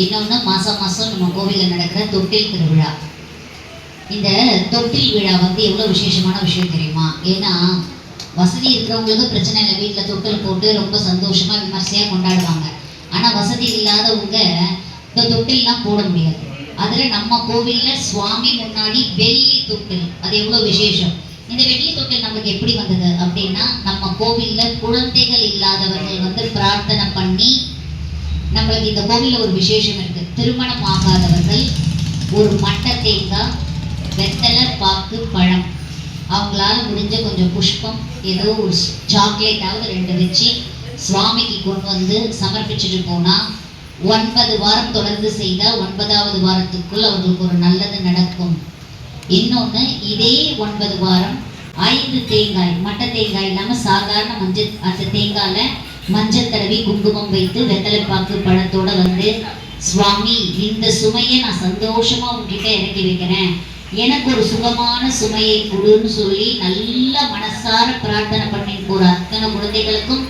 இன்னொன்று மாதம் நம்ம கோவிலில் நடக்கிற தொட்டில் திருவிழா. இந்த தொட்டில் விழா எவ்வளோ விசேஷமான விஷயம் தெரியுமா? ஏன்னா வசதி இருக்கிறவங்களுக்கு பிரச்சனை இல்லை, வீட்டில் தொட்டில் போட்டு ரொம்ப சந்தோஷமாக விமர்சையாக கொண்டாடுவாங்க. ஆனால் வசதி இல்லாதவங்க இந்த தொட்டில்லாம் போட முடியாது. அதில் நம்ம கோவிலில் சுவாமி முன்னாடி வெள்ளி தொட்டில், அது எவ்வளோ விசேஷம். இந்த வெள்ளி தொட்டில் நமக்கு எப்படி வந்தது அப்படின்னா, நம்ம கோவிலில் குழந்தைகள் இல்லாதவர்கள் பிரார்த்தனை பண்ணி, நம்மளுக்கு இந்த கோவிலில் ஒரு விசேஷம் இருக்கு. திருமணம் ஆகாதவர்கள் ஒரு மட்டை தேங்காய், வெத்தலை, பாக்கு, பழம், அவங்களால முடிஞ்ச கொஞ்சம் புஷ்பம், ஏதோ ஒரு சாக்லேட்டாவது 2 வச்சு சுவாமிக்கு கொண்டு வந்து சமர்ப்பிச்சுட்டு போனா 9 வாரம் தொடர்ந்து செய்தா 9வது வாரத்துக்குள் அவர்களுக்கு ஒரு நல்லது நடக்கும். இன்னொன்று, இதே 9 வாரம் 5 தேங்காய், மட்டை தேங்காய் இல்லாமல் சாதாரண மஞ்சள், அந்த தேங்காயில மஞ்சள் தடவி குங்குமம் வைத்து வெத்தலை பாக்கு பழத்தோட வந்து, சுவாமி இந்த சுமையை நான் சந்தோஷமா உங்ககிட்ட இறக்கி வைக்கிறேன், எனக்கு ஒரு சுகமான சுமையை கொடுன்னு சொல்லி நல்ல மனசார பிரார்த்தனை பண்ணி போற அத்தனை குழந்தைகளுக்கும்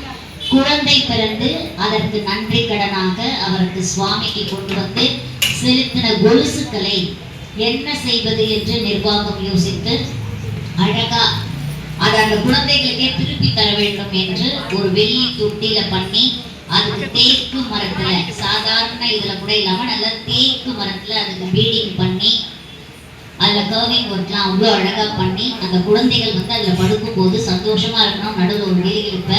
குழந்தை பிறந்து அதற்கு நன்றி கடனாக அவருக்கு சுவாமிக்கு கொண்டு வந்து செலுத்தின கொலுசுக்களை என்ன செய்வது என்று நிர்வாகம் யோசித்து அழகா அதை அந்த குழந்தைகளுக்கே திருப்பி தர வேண்டும் என்று ஒரு வெள்ளி தொட்டில பண்ணி, அதுக்கு தேக்கு மரத்துல, சாதாரண இதுல கூட இல்லாம நல்ல தேக்கு மரத்துல அதுக்கு பீடிங் பண்ணி, அதுல கர்விங் ஒர்க்லாம் அவ்வளோ அழகா பண்ணி, அந்த குழந்தைகள் அதுல படுக்கும் போது சந்தோஷமா இருக்கணும். நடுவில் ஒரு கிளிகிழப்ப,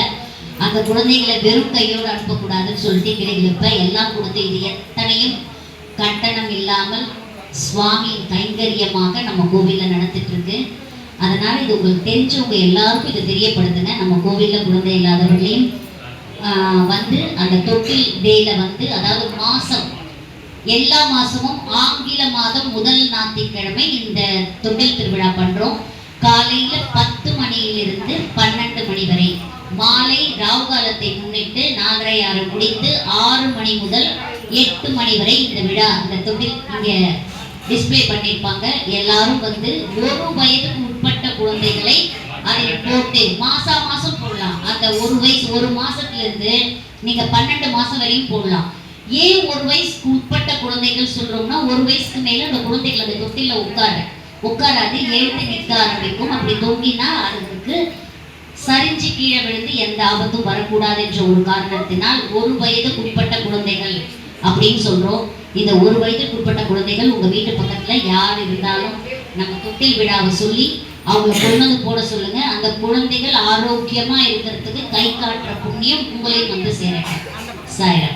அந்த குழந்தைகளை வெறும் கையோடு அனுப்பக்கூடாதுன்னு சொல்லிட்டு கிளிகிழப்ப எல்லாம் கொடுத்து, இது எத்தனையும் கட்டணம் இல்லாமல் சுவாமியின் கைங்கரியமாக நம்ம கோவில்ல நடத்திட்டு இருக்கு. அதனால இது உங்களுக்கு தெரிஞ்சவங்க எல்லாருக்கும் இதை தெரியப்படுத்துங்க. நம்ம கோவில்ல குழந்தை இல்லாதவர்களையும் அந்த தொட்டில் டேல அதாவது மாசம், எல்லா மாசமும் ஆங்கில மாதம் முதல் ஞாயிற்றுக்கிழமை இந்த தொட்டில் திருவிழா பண்றோம். காலையில 10 மணியிலிருந்து 12 மணி வரை, மாலை ராவு காலத்தை முன்னிட்டு 4:30 முடித்து 6 மணி முதல் 8 மணி வரை இந்த விழா, இந்த தொட்டில் இங்க டிஸ்பிளே பண்ணியிருப்பாங்க. எல்லாரும் 1 வயதுக்கு உட்பட்ட குழந்தைகளை அதில் போட்டு மாசம் போடலாம். அந்த 1 வயசு, 1 மாசத்துல இருந்து நீங்க 12 மாசம் வரையும் போடலாம். ஏன் 1 வயசுக்கு உட்பட்ட குழந்தைகள் சொல்றோம்னா, 1 வயசுக்கு மேல அந்த குழந்தைகள் அந்த தொட்டில உட்காராது, எழுந்து நிற்க ஆரம்பிக்கும். அப்படி தொங்கினா அதுக்கு சரிஞ்சு கீழே விழுந்து எந்த ஆபத்தும் வரக்கூடாது என்ற ஒரு காரணத்தினால் 1 வயதுக்கு உட்பட்ட குழந்தைகள் அப்படின்னு சொல்றோம். இந்த 1 வயதுக்கு உட்பட்ட குழந்தைகள் உங்க வீட்டு பக்கத்துல யார் இருந்தாலும் நம்ம தொட்டில் விழாவை சொல்லி அவங்க கொண்டு போட சொல்லுங்க. அந்த குழந்தைகள் ஆரோக்கியமா இருக்கிறதுக்கு கை காட்டுற புண்ணியம் உங்களையும் சேரட்டும். சாயரா.